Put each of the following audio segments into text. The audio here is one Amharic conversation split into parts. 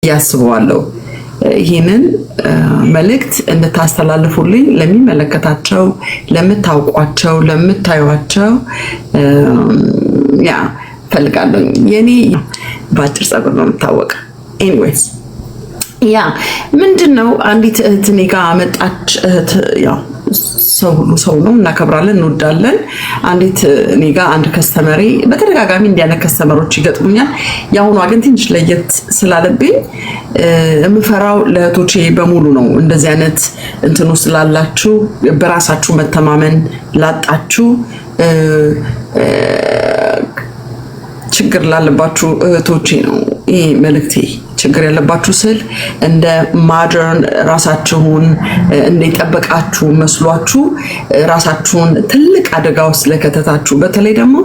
ያስበዋለሁ ይሄንን መልእክት እንድታስተላልፉልኝ ለሚመለከታቸው ለምታውቋቸው ለምታዩዋቸው ያ ፈልጋለሁ የኔ ባጭር ጸጉር ነው የምታወቀ ኤኒዌይስ ያ ምንድነው አንዲት እህት እኔ ጋር መጣች እህት ያው ሰው ሁሉ ሰው ነው እናከብራለን እንወዳለን አንዲት እኔ ጋር አንድ ከስተመሪ በተደጋጋሚ እንዲያነ ከስተመሮች ይገጥሙኛል ያሁኑ ግን ትንሽ ለየት ስላለብኝ የምፈራው ለእህቶቼ በሙሉ ነው እንደዚህ አይነት እንትኑ ስላላችሁ በራሳችሁ መተማመን ላጣችሁ ችግር ላለባችሁ እህቶቼ ነው ይሄ መልእክቴ ችግር ያለባችሁ ስል እንደ ማደርን ራሳችሁን እንደጠበቃችሁ መስሏችሁ ራሳችሁን ትልቅ አደጋ ውስጥ ለከተታችሁ በተለይ ደግሞ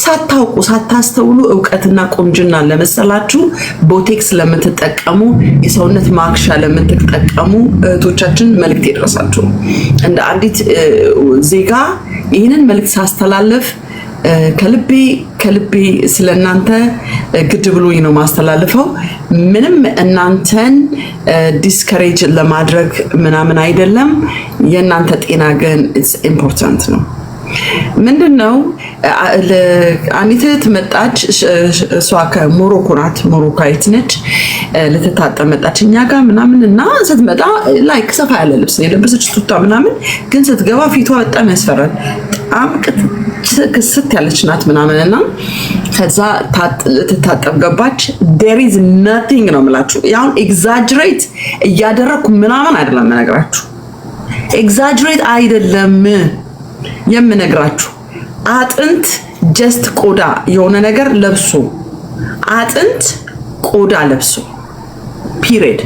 ሳታውቁ ሳታስተውሉ ዕውቀትና ቁንጅና ለመሰላችሁ ቦቴክስ ለምትጠቀሙ የሰውነት ማክሻ ለምትጠቀሙ እህቶቻችን መልእክት ይድረሳችሁ እንደ አንዲት ዜጋ ይሄንን መልእክት ሳስተላልፍ ከልቤ ስለናንተ ግድ ብሎኝ ነው ማስተላልፈው ምንም እናንተን ዲስከሬጅ ለማድረግ ምናምን አይደለም የናንተ ጤና ግን ኢትስ ኢምፖርታንት ነው ምንድነው አንዲት ተመጣች እሷ ከሞሮኮ ናት ሞሮካዊት ነች ለተታጠ መጣች እኛ ጋር ምናምን እና ስትመጣ ላይክ ሰፋ ያለ ልብስ የለበሰች ቱታ ምናምን ግን ስትገባ ፊቷ በጣም ያስፈራል በጣም ክስት ያለች ናት ምናምንና ከዛ ተታጠብ ገባች there is nothing ነው ማለት ያው ኤግዛጀሬት እያደረኩ ምናምን አይደለም መነግራችሁ ኤግዛጀሬት አይደለም የምነግራችሁ አጥንት ጀስት ቆዳ የሆነ ነገር ለብሶ አጥንት ቆዳ ለብሶ ፒሪድ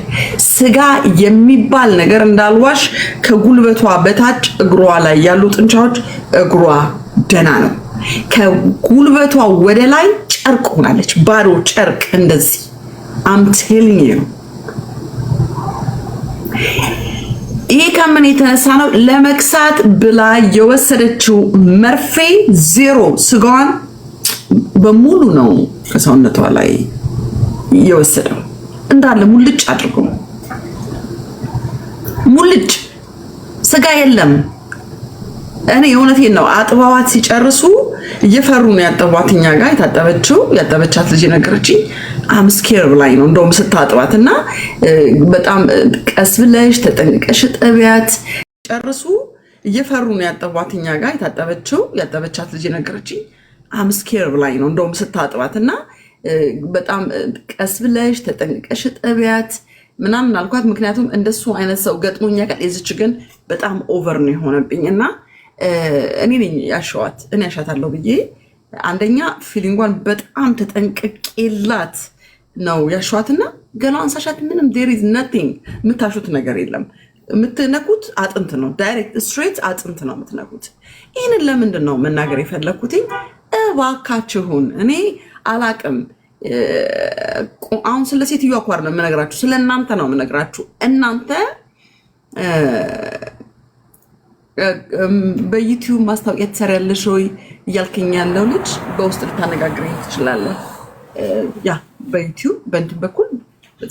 ስጋ የሚባል ነገር እንዳልዋሽ ከጉልበቷ በታች እግሯ ላይ ያሉ ጥንቻዎች እግሯ ደና ነው ከጉልበቷ ወደ ላይ ጨርቅ ሆናለች ባዶ ጨርቅ እንደዚህ I'm telling you ይሄ ከምን የተነሳ ነው ለመክሳት ብላ የወሰደችው መርፌ ዜሮ ስጋዋን በሙሉ ነው ከሰውነቷ ላይ የወሰደው እንዳለ ሙልጭ አድርጎ ሙልጭ ስጋ የለም እኔ እውነቴን ነው አጥባዋት ሲጨርሱ እየፈሩ ነው ያጠቧትኛ ጋር ያጠበቻት ልጅ ነገረችኝ አምስኬር ላይ ነው እንደውም ስታጥባትና በጣም ቀስ ብለሽ ተጠንቀሽ ጠቢያት ጨርሱ እየፈሩ ነው ያጠቧትኛ ጋር ያጠበቻት ልጅ ነገረችኝ አምስኬር ላይ ነው እንደውም ስታጥባትና በጣም ቀስ ብለሽ ተጠንቀሽ ጠቢያት ምናምን አልኳት ምክንያቱም እንደሱ አይነት ሰው ገጥሞኛ ጋር እዚች ግን በጣም ኦቨር ነው የሆነብኝና እኔ ነኝ ያሻዋት እኔ ያሻታለሁ ብዬ አንደኛ ፊሊንጓን በጣም ተጠንቀቄላት ነው ያሻዋትና ገላን ሳሻት ምንም there is nothing ምታሹት ነገር የለም ምትነኩት አጥንት ነው ዳይሬክት ስትሬት አጥንት ነው ምትነኩት ይሄንን ለምንድን ነው መናገር የፈለኩት እባካችሁን እኔ አላቅም አሁን ስለ ሴትዮዋ ቋር ነው መነግራችሁ ስለናንተ ነው መነግራችሁ እናንተ በዩቲዩብ ማስታወቂያ ትሰሪያለሽ ወይ እያልከኝ ያለው ልጅ በውስጥ ልታነጋግረኝ ትችላለህ ያ በዩቲዩብ በእንትን በኩል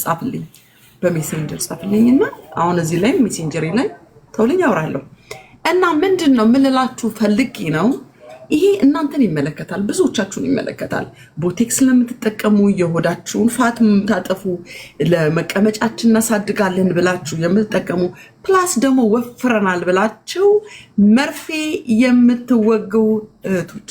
ጻፍልኝ በሜሴንጀር ጻፍልኝና አሁን እዚህ ላይ ሜሴንጀር ላይ ተውልኝ አወራለሁ እና ምንድነው ምልላችሁ ፈልጌ ነው ይሄ እናንተን ይመለከታል ብዙዎቻችሁን ይመለከታል ቦቴክስ ለምትጠቀሙ የሆዳችሁን ፋት ምታጠፉ ለመቀመጫችን እናሳድጋለን ብላችሁ የምትጠቀሙ ፕላስ ደግሞ ወፍረናል ብላችሁ መርፌ የምትወጉ እህቶች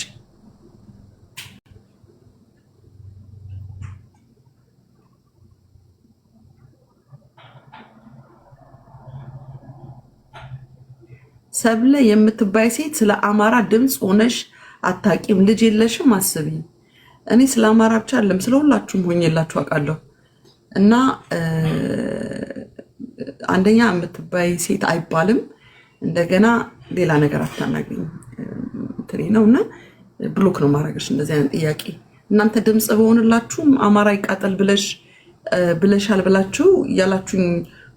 ሰብለ የምትባይ ሴት ስለ አማራ ድምጽ ሆነሽ አታቂም ልጅ የለሽም አስቢ እኔ ስለ አማራ ብቻ አይደለም ስለ ሁላችሁም ሆኜላችሁ አውቃለሁ እና አንደኛ የምትባይ ሴት አይባልም እንደገና ሌላ ነገር አታናገኝ ትሪ ነውና ብሎክ ነው ማረጋሽ እንደዚህ አይነት ጥያቄ እናንተ ድምጽ በሆነላችሁ አማራ ይቃጠል ብለሻል ብላችሁ ያላችሁኝ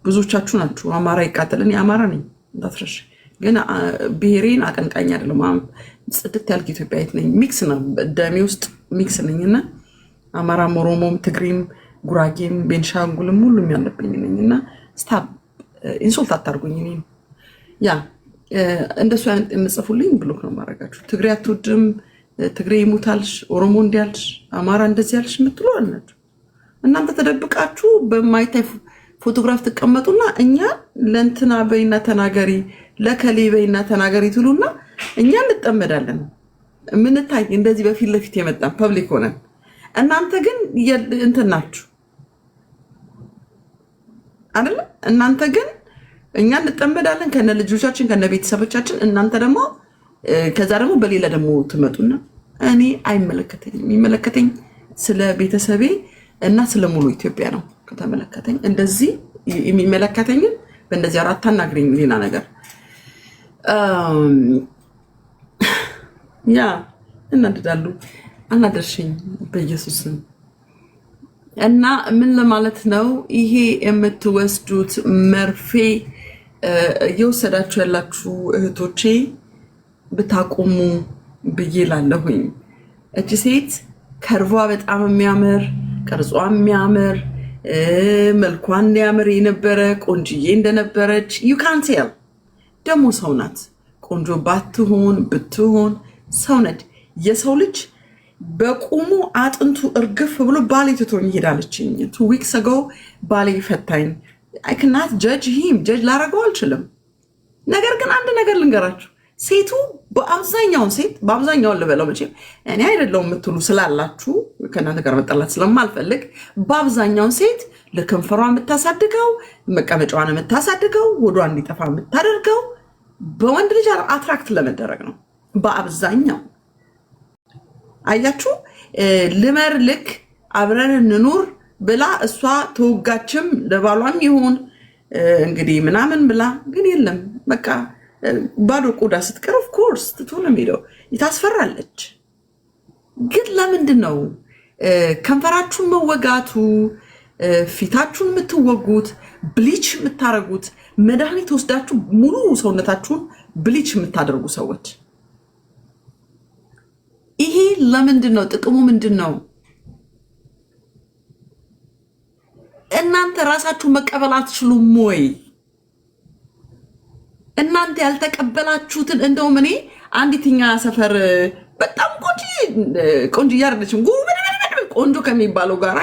ብዙዎቻችሁ ናችሁ አማራ ይቃጠል እኔ አማራ ነኝ እንዳትረሽ ግን ብሄሬን አቀንቃኝ አይደለም ጽድት ያልክ ኢትዮጵያዊት ነኝ ሚክስ ነው ደሜ ውስጥ ሚክስ ነኝና አማራ ኦሮሞም ትግሪም ጉራጌም ቤንሻንጉልም ሁሉም ያለብኝ ነኝና ስታብ ኢንሶልት አታርጉኝ። እኔ ያ እንደሱ አይነት የምጽፉልኝ ብሎክ ነው ማረጋችሁ። ትግሬ አትወድም፣ ትግሬ ይሞታልሽ፣ ኦሮሞ እንዲያልሽ፣ አማራ እንደዚህ ያልሽ የምትሉ አላችሁ። እናንተ ተደብቃችሁ በማይታይ ፎቶግራፍ ትቀመጡና እኛ ለእንትና በይና ተናገሪ ለከሌ በይና ተናገሪ ትሉና እኛ እንጠመዳለን። ምንታይ እንደዚህ በፊት ለፊት የመጣን ፐብሊክ ሆነን፣ እናንተ ግን እንትን ናችሁ አይደለ? እናንተ ግን እኛ እንጠመዳለን ከነ ልጆቻችን ከነ ቤተሰቦቻችን። እናንተ ደግሞ ከዛ ደግሞ በሌላ ደግሞ ትመጡና እኔ አይመለከተኝም። የሚመለከተኝ ስለ ቤተሰቤ እና ስለ ሙሉ ኢትዮጵያ ነው። ከተመለከተኝ እንደዚህ የሚመለከተኝ በእንደዚህ አራት አናግረኝ። ሌላ ነገር ያ እናድዳሉ። አናደርሽኝ በኢየሱስም። እና ምን ለማለት ነው ይሄ የምትወስዱት መርፌ እየወሰዳችሁ ያላችሁ እህቶቼ ብታቆሙ ብዬ ላለሁኝ። እቺ ሴት ከርቧ በጣም የሚያምር ቅርጿ የሚያምር መልኳ እንዲያምር የነበረ ቆንጅዬ እንደነበረች ዩ ካን ቴል። ደግሞ ሰው ናት። ቆንጆ ባትሆን ብትሆን ሰው ነች። የሰው ልጅ በቁሙ አጥንቱ እርግፍ ብሎ ባሌ ትቶኝ ይሄዳለች። 2 weeks ago ባሌ ፈታኝ። I cannot judge him ጀጅ ላረገው አልችልም። ነገር ግን አንድ ነገር ልንገራችሁ፣ ሴቱ በአብዛኛውን ሴት በአብዛኛውን ልበለው መቼም እኔ አይደለሁም የምትሉ ስላላችሁ ከእናንተ ጋር መጣላት ስለማልፈልግ በአብዛኛውን ሴት ለከንፈሯ የምታሳድገው መቀመጫዋን የምታሳድገው ወዷ እንዲጠፋ የምታደርገው በወንድ ልጅ አትራክት ለመደረግ ነው በአብዛኛው። አያችሁ፣ ልመር ልክ አብረን እንኑር ብላ እሷ ተወጋችም ለባሏም ይሁን እንግዲህ ምናምን ብላ ግን የለም በቃ ባዶ ቆዳ ስትቀር ኦፍ ኮርስ ትቶን የሚለው ታስፈራለች። ግን ለምንድን ነው ከንፈራችሁን መወጋቱ ፊታችሁን የምትወጉት ብሊች የምታደርጉት መድኃኒት ወስዳችሁ ሙሉ ሰውነታችሁን ብሊች የምታደርጉ ሰዎች? ይሄ ለምንድን ነው? ጥቅሙ ምንድን ነው? እናንተ ራሳችሁ መቀበል አትችሉም ወይ? እናንተ ያልተቀበላችሁትን እንደውም እኔ አንዲትኛ ሰፈር በጣም ቆንጆ እያረደችም ቆንጆ ከሚባለው ጋር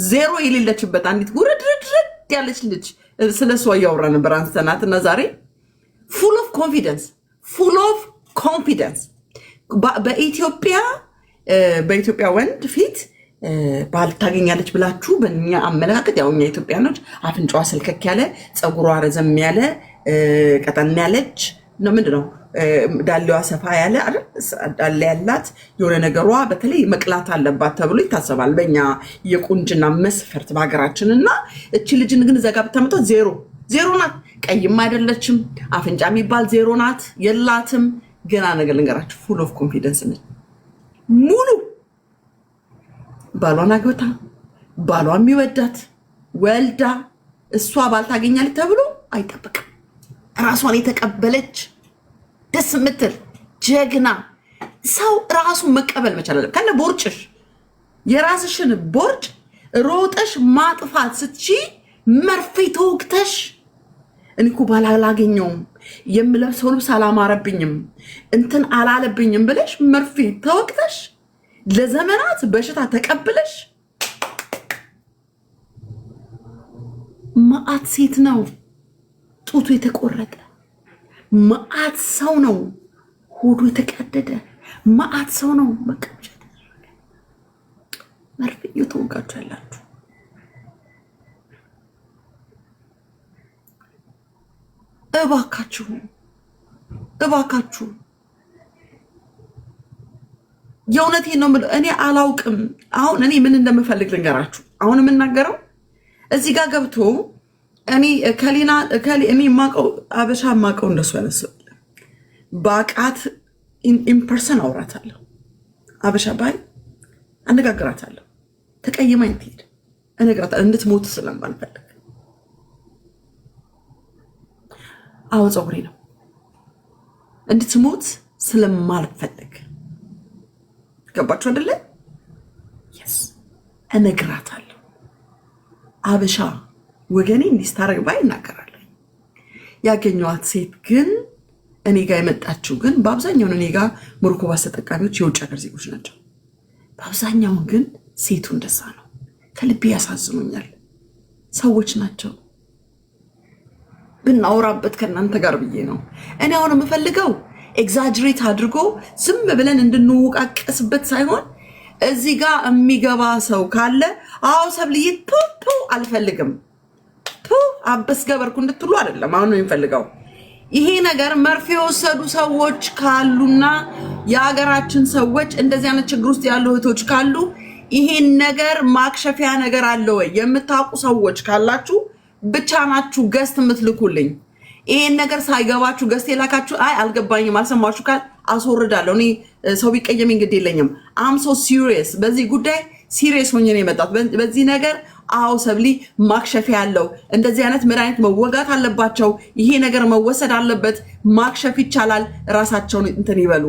ዜሮ የሌለችበት አንዲት ጉርድርድ ያለች ልጅ ስለሷ እያወራ ነበር አንስተናት እና ዛሬ ፉል ኦፍ ኮንፊደንስ በኢትዮጵያ ወንድ ፊት ባል ታገኛለች ብላችሁ በእኛ አመለካከት ያው እኛ ኢትዮጵያኖች አፍንጫዋ ስልከክ ያለ ፀጉሯ ረዘም ያለ ቀጠን ያለች ነው። ምንድነው ዳሌዋ ሰፋ ያለ አይደል? ዳሌ ያላት የሆነ ነገሯ በተለይ መቅላት አለባት ተብሎ ይታሰባል በእኛ የቁንጅና መስፈርት በሀገራችን። እና እቺ ልጅን ግን ዘጋ ብታመጣው ዜሮ ናት። ቀይም አይደለችም። አፍንጫ የሚባል ዜሮ ናት፣ የላትም። ገና ነገር ልንገራችሁ፣ ፉል ኦፍ ኮንፊደንስ ነች። ሙሉ ባሏን አግብታ ባሏ የሚወዳት ወልዳ እሷ ባል ታገኛለች ተብሎ አይጠበቅም። ራሷን የተቀበለች ደስ የምትል ጀግና ሰው ራሱን መቀበል መቻል አለበት። ከነ ቦርጭሽ የራስሽን ቦርጭ ሮጠሽ ማጥፋት ስትቺ መርፌ ተወግተሽ እኔ እኮ ባል አላገኘውም የምለብሰው ልብስ አላማረብኝም እንትን አላለብኝም ብለሽ መርፌ ተወግተሽ ለዘመናት በሽታ ተቀብለሽ ማአት ሴት ነው ጡቱ የተቆረጠ፣ ማአት ሰው ነው ሆዱ የተቀደደ፣ ማአት ሰው ነው መቀመጫ ተደረገ። መርፌ እየተወጋችሁ ያላችሁ እባካችሁ የእውነቴን ነው የምለው። እኔ አላውቅም። አሁን እኔ ምን እንደምፈልግ ልንገራችሁ። አሁን የምናገረው እዚህ ጋር ገብቶ እኔ እኔ የማውቀው አበሻ የማውቀው እንደሱ ያነሰው በአቃት ኢንፐርሰን አውራታለሁ። አበሻ ባይ አነጋግራታለሁ። ተቀይማኝ ትሄድ እነግራታለሁ እንድትሞት ስለማልፈልግ። አዎ ፀጉሬ ነው እንድትሞት ስለማልፈልግ። ገባችሁ አይደለ? የስ እነግራታለሁ። አበሻ ወገኔ እንዲስታረግ ባይ እናገራለሁ። ያገኘዋት ሴት ግን እኔ ጋር የመጣችው ግን በአብዛኛው እኔ ጋር ሞሮኮ ባስ ተጠቃሚዎች የውጭ ሀገር ዜጎች ናቸው። በአብዛኛው ግን ሴቱ እንደዛ ነው። ከልቤ ያሳዝኑኛል። ሰዎች ናቸው። ብናወራበት ከእናንተ ጋር ብዬ ነው። እኔ አሁን የምፈልገው ኤግዛጅሬት አድርጎ ዝም ብለን እንድንወቃቀስበት ሳይሆን እዚህ ጋር የሚገባ ሰው ካለ አዎ ሰብልዬ ቱቱ አልፈልግም ቱ አበስ ገበርኩ እንድትሉ አይደለም። አሁን ነው የሚፈልገው ይሄ ነገር መርፌ የወሰዱ ሰዎች ካሉና የሀገራችን ሰዎች እንደዚህ አይነት ችግር ውስጥ ያሉ እህቶች ካሉ ይሄን ነገር ማክሸፊያ ነገር አለ ወይ የምታውቁ ሰዎች ካላችሁ ብቻ ናችሁ ገስት የምትልኩልኝ። ይሄን ነገር ሳይገባችሁ ገስት የላካችሁ አይ አልገባኝም አልሰማችሁ ካል አስወርዳለሁ። እኔ ሰው ቢቀየም እንግዲህ የለኝም። አም ሶ ሲሪየስ በዚህ ጉዳይ ሲሪየስ ሆኜ ነው የመጣሁት በዚህ ነገር። አዎ ሰብሊ ማክሸፊያ ያለው እንደዚህ አይነት መድኃኒት መወጋት አለባቸው። ይሄ ነገር መወሰድ አለበት። ማክሸፍ ይቻላል። ራሳቸውን እንትን ይበሉ።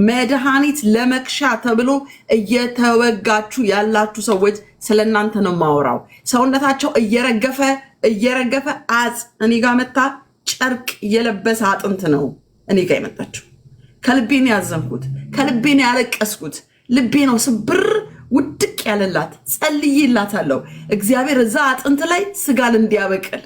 መድኃኒት ለመክሻ ተብሎ እየተወጋችሁ ያላችሁ ሰዎች ስለናንተ ነው ማወራው። ሰውነታቸው እየረገፈ አጽ እኔ ጋር መታ ጨርቅ የለበሰ አጥንት ነው እኔ ጋር የመጣችው። ከልቤ ነው ያዘንኩት፣ ከልቤ ነው ያለቀስኩት። ልቤ ነው ስብር ውድቅ ያለላት። ጸልይላታለሁ እግዚአብሔር እዛ አጥንት ላይ ስጋል እንዲያበቅል።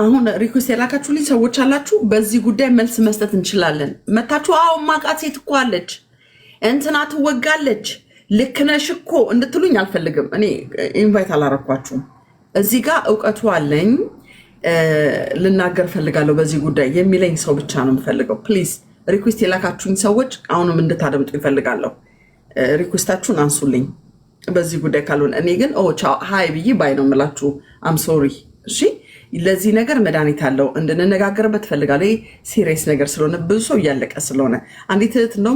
አሁን ሪኩዌስት የላካችሁልኝ ሰዎች አላችሁ። በዚህ ጉዳይ መልስ መስጠት እንችላለን። መታችሁ አዎ ማቃት ሴት እኮ አለች እንትና ትወጋለች ልክ ነሽ እኮ እንድትሉኝ አልፈልግም። እኔ ኢንቫይት አላረኳችሁም። እዚህ ጋር እውቀቱ አለኝ ልናገር ፈልጋለሁ በዚህ ጉዳይ የሚለኝ ሰው ብቻ ነው የምፈልገው። ፕሊዝ ሪኩዌስት የላካችሁኝ ሰዎች አሁንም እንድታደምጡ ይፈልጋለሁ። ሪኩዌስታችሁን አንሱልኝ በዚህ ጉዳይ ካልሆነ። እኔ ግን ሃይ ብዬ ባይ ነው የምላችሁ። አም ሶሪ። እሺ ለዚህ ነገር መድኃኒት አለው እንድንነጋገርበት ፈልጋለሁ። ይሄ ሲሪየስ ነገር ስለሆነ ብዙ ሰው እያለቀ ስለሆነ አንዲት እህት ነው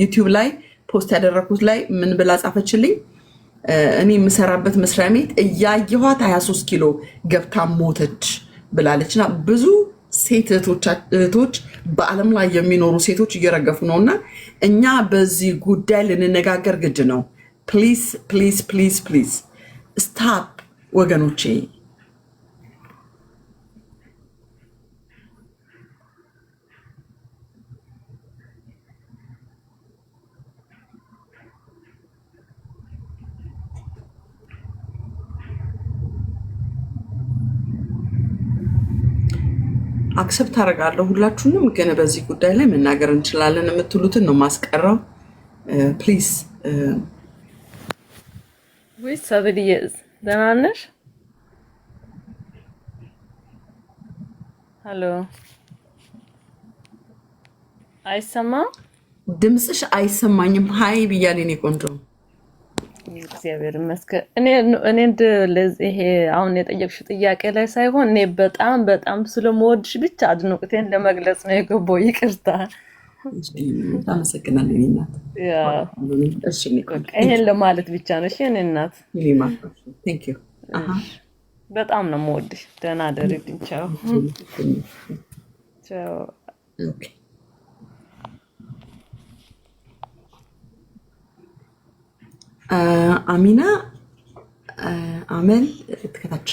ዩቲዩብ ላይ ፖስት ያደረኩት ላይ ምን ብላ ጻፈችልኝ? እኔ የምሰራበት መስሪያ ቤት እያየኋት 23 ኪሎ ገብታ ሞተች ብላለችና ብዙ ሴት እህቶች በዓለም ላይ የሚኖሩ ሴቶች እየረገፉ ነውና እኛ በዚህ ጉዳይ ልንነጋገር ግድ ነው። ፕሊዝ ፕሊዝ ፕሊዝ ፕሊዝ ስታፕ ወገኖቼ። አክሰፕት አደርጋለሁ ሁላችሁንም፣ ግን በዚህ ጉዳይ ላይ መናገር እንችላለን የምትሉትን ነው ማስቀረው። ፕሊዝ ወይ ሰብልዬ ደህና ነሽ? ሄሎ አይሰማም? ድምፅሽ አይሰማኝም። ሀይ ብያለሁ እኔ ቆንጆ። እግዚአብሔር ይመስገን። እኔ ይሄ አሁን የጠየቅሽው ጥያቄ ላይ ሳይሆን እኔ በጣም ስለምወድሽ ብቻ አድናቆቴን ለመግለጽ ነው የገባው። ይቅርታ። አመሰግናለሁ እናት። ይሄን ለማለት ብቻ ነው። እሺ እኔ እናት በጣም ነው የምወድሽ። ደህና ደርልኝ። ቻው ቻው። አሚና አመል ከታች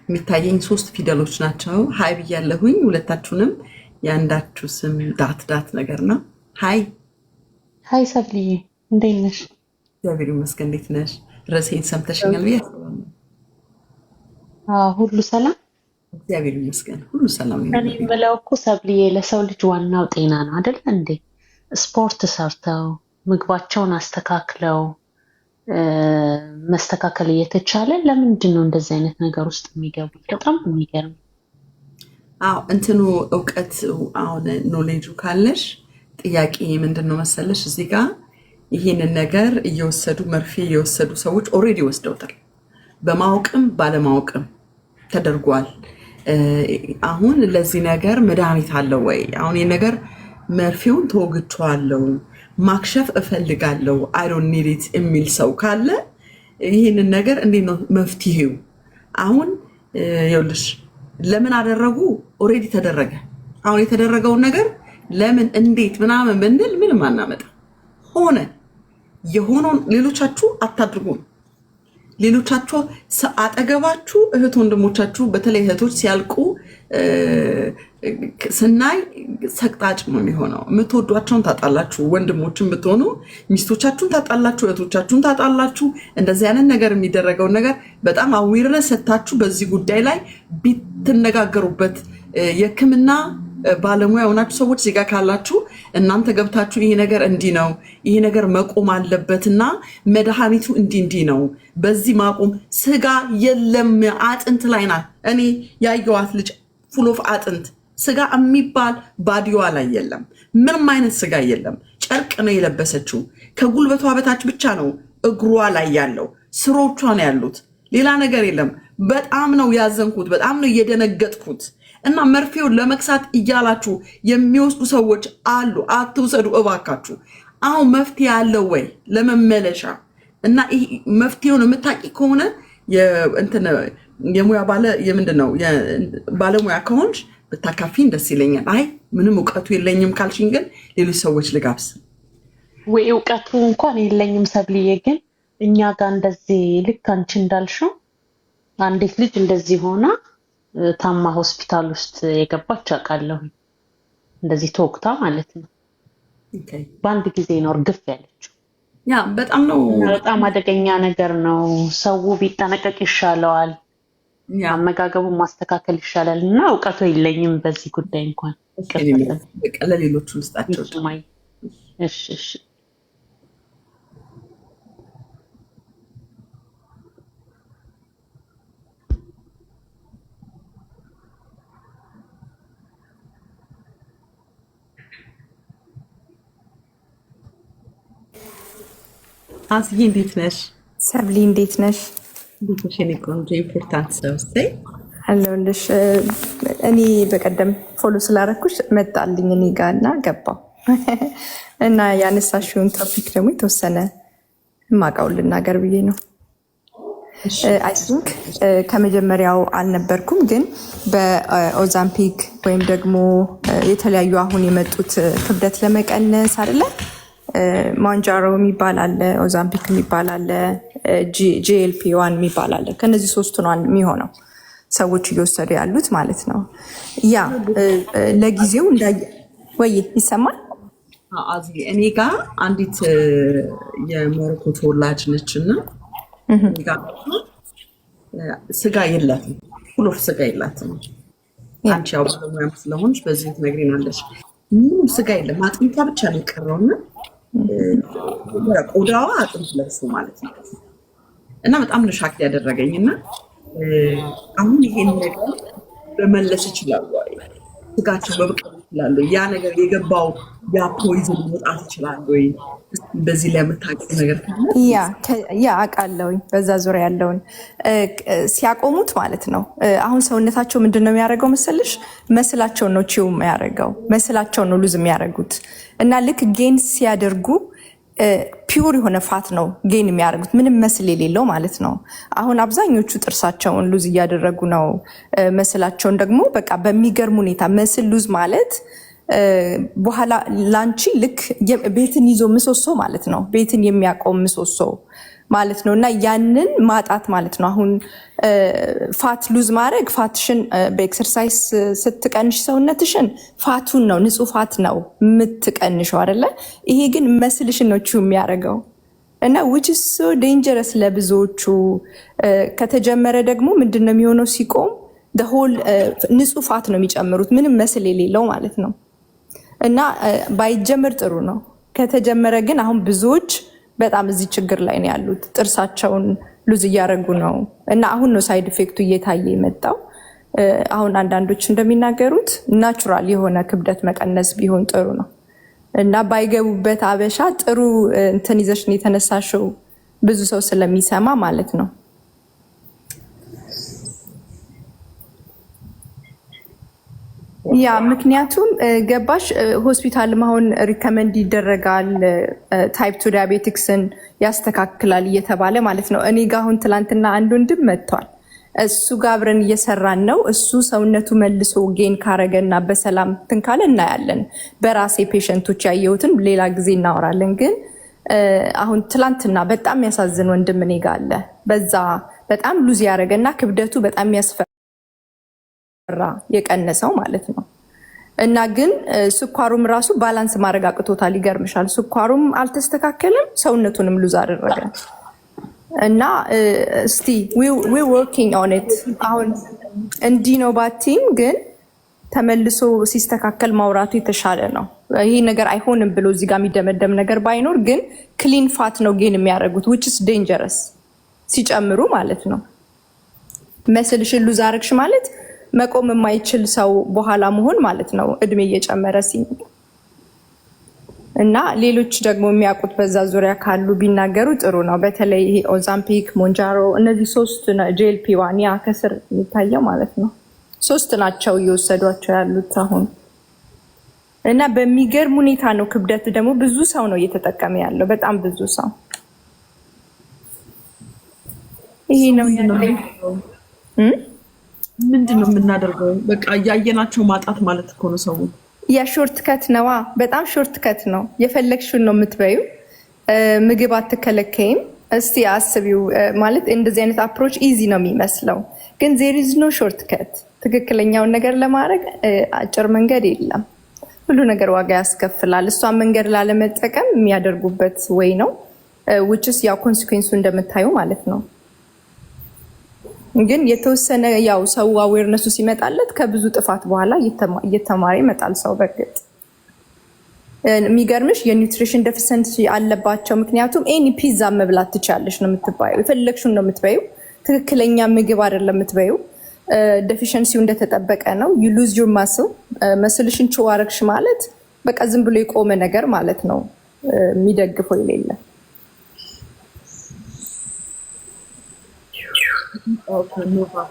የሚታየኝ 3 ፊደሎች ናቸው። ሀይ ብያለሁኝ ሁለታችሁንም። የአንዳችሁ ስም ዳት ነገር ነው። ሀይ ሰብልዬ እንዴት ነሽ? እግዚአብሔር ይመስገን። እንዴት ነሽ? ርዕሴን ሰምተሽኛል ብዬ አስባለሁ። ሁሉ ሰላም? እግዚአብሔር ይመስገን ሁሉ ሰላም ነው። እኔ የምለው እኮ ሰብልዬ ለሰው ልጅ ዋናው ጤና ነው አይደል እንዴ? ስፖርት ሰርተው ምግባቸውን አስተካክለው መስተካከል እየተቻለ ለምንድን ነው እንደዚህ አይነት ነገር ውስጥ የሚገቡት? በጣም የሚገርም። እንትኑ እውቀት አሁን ኖሌጁ ካለሽ ጥያቄ ምንድን ነው መሰለሽ፣ እዚህ ጋር ይህንን ነገር እየወሰዱ መርፌ እየወሰዱ ሰዎች ኦልሬዲ ወስደውታል። በማወቅም ባለማወቅም ተደርጓል። አሁን ለዚህ ነገር መድኃኒት አለው ወይ? አሁን ይህ ነገር መርፌውን ተወግቼዋለሁ ማክሸፍ እፈልጋለሁ አይ ዶንት ኒድ ኢት የሚል ሰው ካለ ይህንን ነገር እንዴት ነው መፍትሄው? አሁን ይኸውልሽ ለምን አደረጉ? ኦልሬዲ ተደረገ። አሁን የተደረገውን ነገር ለምን እንዴት ምናምን ብንል ምንም አናመጣ። ሆነ የሆነውን ሌሎቻችሁ አታድርጉም። ሌሎቻችሁ አጠገባችሁ እህት ወንድሞቻችሁ በተለይ እህቶች ሲያልቁ ስናይ ሰቅጣጭ ነው የሚሆነው። የምትወዷቸውን ታጣላችሁ። ወንድሞችን ብትሆኑ ሚስቶቻችሁን ታጣላችሁ፣ እህቶቻችሁን ታጣላችሁ። እንደዚህ አይነት ነገር የሚደረገውን ነገር በጣም አዌርነስ ሰታችሁ በዚህ ጉዳይ ላይ ቢትነጋገሩበት የሕክምና ባለሙያ የሆናችሁ ሰዎች ዜጋ ካላችሁ እናንተ ገብታችሁ ይሄ ነገር እንዲህ ነው፣ ይሄ ነገር መቆም አለበትና መድኃኒቱ እንዲህ ነው፣ በዚህ ማቆም። ስጋ የለም አጥንት ላይ ናት። እኔ ያየዋት ልጅ ፉል ኦፍ አጥንት፣ ስጋ የሚባል ባዲዋ ላይ የለም። ምንም አይነት ስጋ የለም። ጨርቅ ነው የለበሰችው። ከጉልበቷ በታች ብቻ ነው እግሯ ላይ ያለው፣ ስሮቿ ነው ያሉት፣ ሌላ ነገር የለም። በጣም ነው ያዘንኩት፣ በጣም ነው እየደነገጥኩት። እና መርፌውን ለመክሳት እያላችሁ የሚወስዱ ሰዎች አሉ። አትውሰዱ እባካችሁ። አሁን መፍትሄ አለው ወይ ለመመለሻ? እና ይሄ መፍትሄውን የምታውቂ ከሆነ የሙያ የምንድን ነው ባለሙያ ከሆንሽ ብታካፊኝ ደስ ይለኛል። አይ ምንም እውቀቱ የለኝም ካልሽኝ ግን ሌሎች ሰዎች ልጋብስ። ወይ እውቀቱ እንኳን የለኝም ሰብልዬ፣ ግን እኛ ጋር እንደዚህ ልክ አንቺ እንዳልሽው አንዲት ልጅ እንደዚህ ሆና ታማ ሆስፒታል ውስጥ የገባች አውቃለሁ። እንደዚህ ተወቅታ ማለት ነው። በአንድ ጊዜ ነው እርግፍ ያለችው። ያ በጣም አደገኛ ነገር ነው። ሰው ቢጠነቀቅ ይሻለዋል። አመጋገቡን ማስተካከል ይሻላል። እና እውቀቱ የለኝም በዚህ ጉዳይ እንኳን ለሌሎቹ ልስጣቸው። እሺ አስዬ እንዴት ነሽ? ሰብሊ እንዴት ነሽ? እንዴት ነሽ? እኔ ቆንጆ ኢምፖርታንት ሰውስቴ አለሁልሽ። እኔ በቀደም ፎሎ ስላረኩሽ መጣልኝ እኔ ጋር እና ገባው እና ያነሳሽውን ቶፒክ ደግሞ የተወሰነ የማውቀውን ልናገር ብዬ ነው። አይ ቲንክ ከመጀመሪያው አልነበርኩም፣ ግን በኦዛምፒክ ወይም ደግሞ የተለያዩ አሁን የመጡት ክብደት ለመቀነስ አይደለ ማንጃሮ የሚባል አለ፣ ኦዛምፒክ የሚባል አለ፣ ጂኤልፒ1 የሚባል አለ። ከነዚህ ሶስቱ ነው የሚሆነው ሰዎች እየወሰዱ ያሉት ማለት ነው። ያ ለጊዜው ወይ ይሰማል። እኔ ጋር አንዲት የሞሮኮ ተወላጅ ነች እና ስጋ የላትም፣ ሁሉ ስጋ የላትም። አንቺ ያው ባለሙያም ስለሆንሽ በዚህ ትነግሪናለሽ። ምንም ስጋ የለም፣ አጥንቷ ብቻ ነው የቀረውና ቆዳዋ አጥንት ለብሶ ማለት ነው። እና በጣም ነው ሻክ ያደረገኝ። እና አሁን ይሄን ነገር በመለስ ይችላሉ ወይ? ስጋቸው በብቀል ይችላሉ? ያ ነገር የገባው ያ ፖይዝን መውጣት ይችላል ወይ? በዚህ ላይ የምታውቂው ነገር ካለ? ያ አውቃለሁኝ። በዛ ዙሪያ ያለውን ሲያቆሙት ማለት ነው። አሁን ሰውነታቸው ምንድን ነው የሚያደርገው መሰልሽ? መስላቸውን ነው ቺው የሚያደርገው፣ መስላቸውን ነው ሉዝ የሚያደርጉት። እና ልክ ጌን ሲያደርጉ ፒውር የሆነ ፋት ነው ጌን የሚያደርጉት፣ ምንም መስል የሌለው ማለት ነው። አሁን አብዛኞቹ ጥርሳቸውን ሉዝ እያደረጉ ነው። መስላቸውን ደግሞ በቃ በሚገርም ሁኔታ መስል ሉዝ ማለት በኋላ ላንቺ ልክ ቤትን ይዞ ምሰሶ ማለት ነው፣ ቤትን የሚያቆም ምሰሶ ማለት ነው። እና ያንን ማጣት ማለት ነው። አሁን ፋት ሉዝ ማድረግ ፋትሽን በኤክሰርሳይዝ ስትቀንሽ ሰውነትሽን ፋቱን ነው ንጹህ ፋት ነው የምትቀንሸው አይደለ? ይሄ ግን መስልሽን ነው ቺው የሚያደርገው እና which is so dangerous ለብዙዎቹ። ከተጀመረ ደግሞ ምንድነው የሚሆነው? ሲቆም the whole ንጹህ ፋት ነው የሚጨምሩት፣ ምንም መስል የሌለው ማለት ነው። እና ባይጀምር ጥሩ ነው። ከተጀመረ ግን አሁን ብዙዎች በጣም እዚህ ችግር ላይ ነው ያሉት። ጥርሳቸውን ሉዝ እያደረጉ ነው እና አሁን ነው ሳይድ ኢፌክቱ እየታየ የመጣው። አሁን አንዳንዶች እንደሚናገሩት ናቹራል የሆነ ክብደት መቀነስ ቢሆን ጥሩ ነው እና ባይገቡበት አበሻ ጥሩ እንትን ይዘሽን የተነሳሽው ብዙ ሰው ስለሚሰማ ማለት ነው። ያ ምክንያቱም ገባሽ ሆስፒታል አሁን ሪከመንድ ይደረጋል ታይፕ 2 ዳያቤቲክስን ያስተካክላል እየተባለ ማለት ነው። እኔ ጋር አሁን ትላንትና አንድ ወንድም መጥቷል እሱ ጋር አብረን እየሰራን ነው። እሱ ሰውነቱ መልሶ ጌን ካረገና በሰላም ትንካለ እናያለን። በራሴ ፔሸንቶች ያየሁትን ሌላ ጊዜ እናወራለን። ግን አሁን ትላንትና በጣም ያሳዝን ወንድም እኔ ጋር አለ። በዛ በጣም ሉዝ ያረገና ክብደቱ በጣም ያስፈራ የቀነሰው ማለት ነው። እና ግን ስኳሩም ራሱ ባላንስ ማድረግ አቅቶታል። ይገርምሻል። ስኳሩም አልተስተካከለም፣ ሰውነቱንም ሉዝ አደረገ። እና እስቲ we working on it አሁን እንዲህ ነው ባቲም ግን ተመልሶ ሲስተካከል ማውራቱ የተሻለ ነው። ይሄ ነገር አይሆንም ብሎ እዚህ ጋር የሚደመደም ነገር ባይኖር ግን ክሊን ፋት ነው ጌን የሚያደርጉት which is dangerous ሲጨምሩ ማለት ነው። መስልሽን ሉዝ አረግሽ ማለት መቆም የማይችል ሰው በኋላ መሆን ማለት ነው እድሜ እየጨመረ ሲመጣ። እና ሌሎች ደግሞ የሚያውቁት በዛ ዙሪያ ካሉ ቢናገሩ ጥሩ ነው። በተለይ ይሄ ኦዛምፒክ፣ ሞንጃሮ እነዚህ 3 JLP1 ያ ከስር የሚታየው ማለት ነው 3 ናቸው እየወሰዷቸው ያሉት አሁን። እና በሚገርም ሁኔታ ነው ክብደት ደግሞ ብዙ ሰው ነው እየተጠቀመ ያለው፣ በጣም ብዙ ሰው። ይሄ ነው ምንድነው የምናደርገው? በቃ እያየናቸው ማጣት ማለት እኮ ነው ሰው። ያ ሾርት ከት ነዋ፣ በጣም ሾርት ከት ነው። የፈለግሽውን ነው የምትበዩ፣ ምግብ አትከለከይም። እስቲ አስቢው ማለት እንደዚህ አይነት አፕሮች ኢዚ ነው የሚመስለው፣ ግን ዜር ኢዝ ኖ ሾርት ከት። ትክክለኛውን ነገር ለማድረግ አጭር መንገድ የለም። ሁሉ ነገር ዋጋ ያስከፍላል። እሷን መንገድ ላለመጠቀም የሚያደርጉበት ወይ ነው which's ያው ኮንሲኩዌንሱ እንደምታዩ ማለት ነው። ግን የተወሰነ ያው ሰው አዌርነሱ ሲመጣለት ከብዙ ጥፋት በኋላ እየተማረ ይመጣል ሰው። በግጥ የሚገርምሽ የኒውትሪሽን ዴፊሸንሲ አለባቸው። ምክንያቱም ኤኒ ፒዛ መብላት ትችያለሽ ነው የምትባየው፣ የፈለግሽውን ነው የምትበይው። ትክክለኛ ምግብ አይደለም የምትበይው። ዴፊሸንሲው እንደተጠበቀ ነው። ዩ ሉዝ ዩር ማስል። መስልሽን ቾ አረግሽ ማለት በቃ ዝም ብሎ የቆመ ነገር ማለት ነው፣ የሚደግፈው የሌለ። Okay, move on.